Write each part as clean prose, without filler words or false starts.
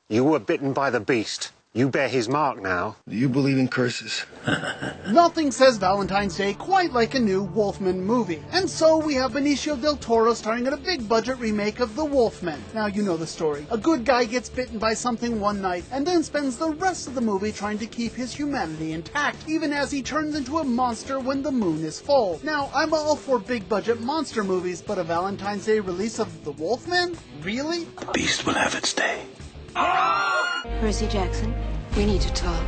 You were bitten by the beast. You bear his mark now. Do you believe in curses? Nothing says Valentine's Day quite like a new Wolfman movie. And so we have Benicio del Toro starring in a big-budget remake of The Wolfman. Now, you know the story. A good guy gets bitten by something one night, and then spends the rest of the movie trying to keep his humanity intact, even as he turns into a monster when the moon is full. Now, I'm all for big-budget monster movies, but a Valentine's Day release of The Wolfman? Really? The beast will have its day. Percy Jackson, we need to talk.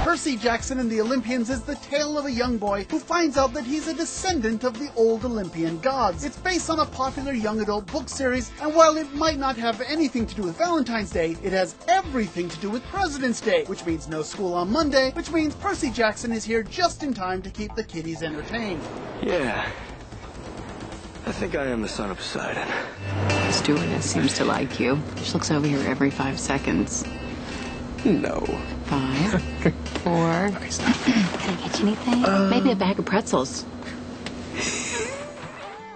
Percy Jackson and the Olympians is the tale of a young boy who finds out that he's a descendant of the old Olympian gods. It's based on a popular young adult book series, and while it might not have anything to do with Valentine's Day, it has everything to do with President's Day, which means no school on Monday, which means Percy Jackson is here just in time to keep the kiddies entertained. Yeah. I think I am the son of Poseidon. The stewardess seems to like you. She looks over here every 5 seconds. No. 5, 4. Can I get you anything? Maybe a bag of pretzels.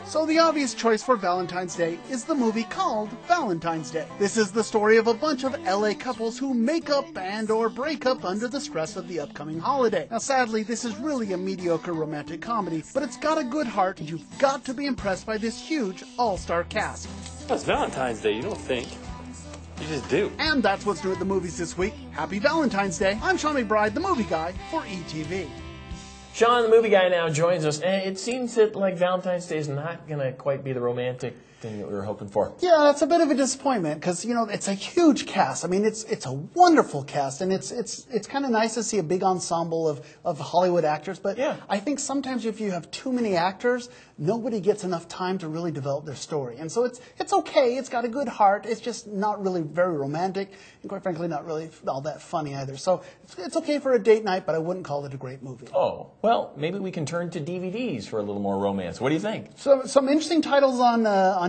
So the obvious choice for Valentine's Day is the movie called Valentine's Day. This is the story of a bunch of LA couples who make up and or break up under the stress of the upcoming holiday. Now sadly, this is really a mediocre romantic comedy, but it's got a good heart and you've got to be impressed by this huge all-star cast. It's Valentine's Day, you don't think. You just do. And that's what's new at the movies this week. Happy Valentine's Day. I'm Sean McBride, the movie guy for ETV. Sean, the movie guy, now joins us, and it seems that like Valentine's Day is not going to quite be the romantic thing that we were hoping for. Yeah, that's a bit of a disappointment because it's a huge cast. I mean, it's a wonderful cast, and it's kind of nice to see a big ensemble of Hollywood actors. But yeah. I think sometimes if you have too many actors, nobody gets enough time to really develop their story. And so it's okay. It's got a good heart. It's just not really very romantic, and quite frankly, not really all that funny either. So it's okay for a date night, but I wouldn't call it a great movie. Oh, well, maybe we can turn to DVDs for a little more romance. What do you think? So some interesting titles on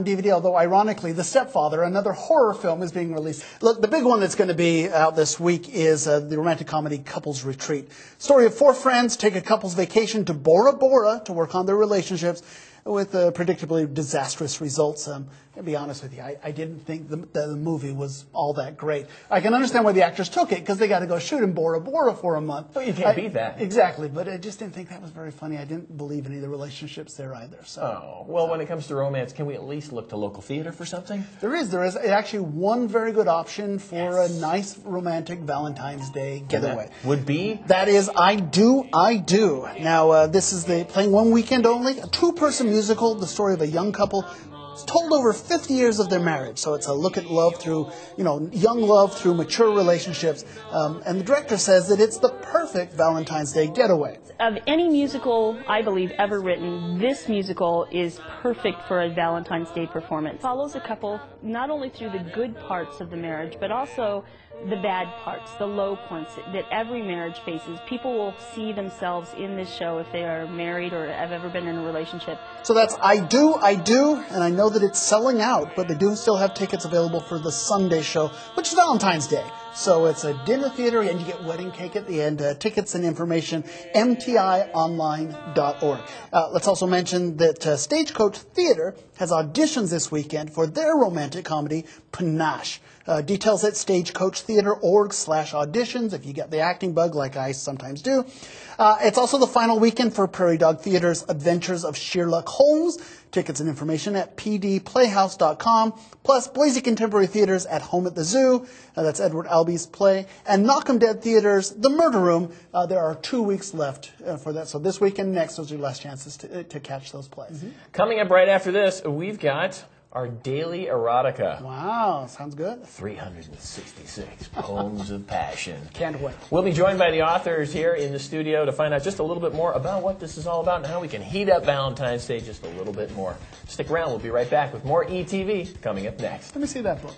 DVD, although ironically, The Stepfather, another horror film, is being released. Look, the big one that's going to be out this week is the romantic comedy Couples Retreat. Story of 4 friends take a couple's vacation to Bora Bora to work on their relationships with predictably disastrous results. To be honest with you, I didn't think the movie was all that great. I can understand why the actors took it, because they got to go shoot in Bora Bora for a month. Well, you can't beat that. Exactly, but I just didn't think that was very funny. I didn't believe any of the relationships there either. So. Oh, well, when it comes to romance, can we at least look to local theater for something? There is actually one very good option for a nice romantic Valentine's Day getaway. That would be? That is I Do. Now, this is playing one weekend only, a 2-person musical, the story of a young couple. It's told over 50 years of their marriage, so it's a look at love through, young love through mature relationships. And the director says that it's the perfect Valentine's Day getaway. Of any musical, I believe, ever written, this musical is perfect for a Valentine's Day performance. It follows a couple not only through the good parts of the marriage, but also the bad parts, the low points that every marriage faces. People will see themselves in this show if they are married or have ever been in a relationship. So that's I Do, and I know that it's selling out, but they do still have tickets available for the Sunday show, which is Valentine's Day. So it's a dinner theater, and you get wedding cake at the end. Tickets and information, mtionline.org. Let's also mention that Stagecoach Theater has auditions this weekend for their romantic comedy, Panache. Details at stagecoachtheater.org/auditions if you get the acting bug like I sometimes do. It's also the final weekend for Prairie Dog Theater's Adventures of Sherlock Holmes. Tickets and information at pdplayhouse.com. Plus Boise Contemporary Theater's At Home at the Zoo. That's Edward Albee's play. And Knock 'em Dead Theater's The Murder Room. There are 2 weeks left for that. So this week and next, those are your last chances to catch those plays. Mm-hmm. Coming up right after this, we've got our daily erotica. Wow, sounds good. 366 poems of passion. Can't wait. We'll be joined by the authors here in the studio to find out just a little bit more about what this is all about and how we can heat up Valentine's Day just a little bit more. Stick around. We'll be right back with more ETV coming up next. Let me see that book.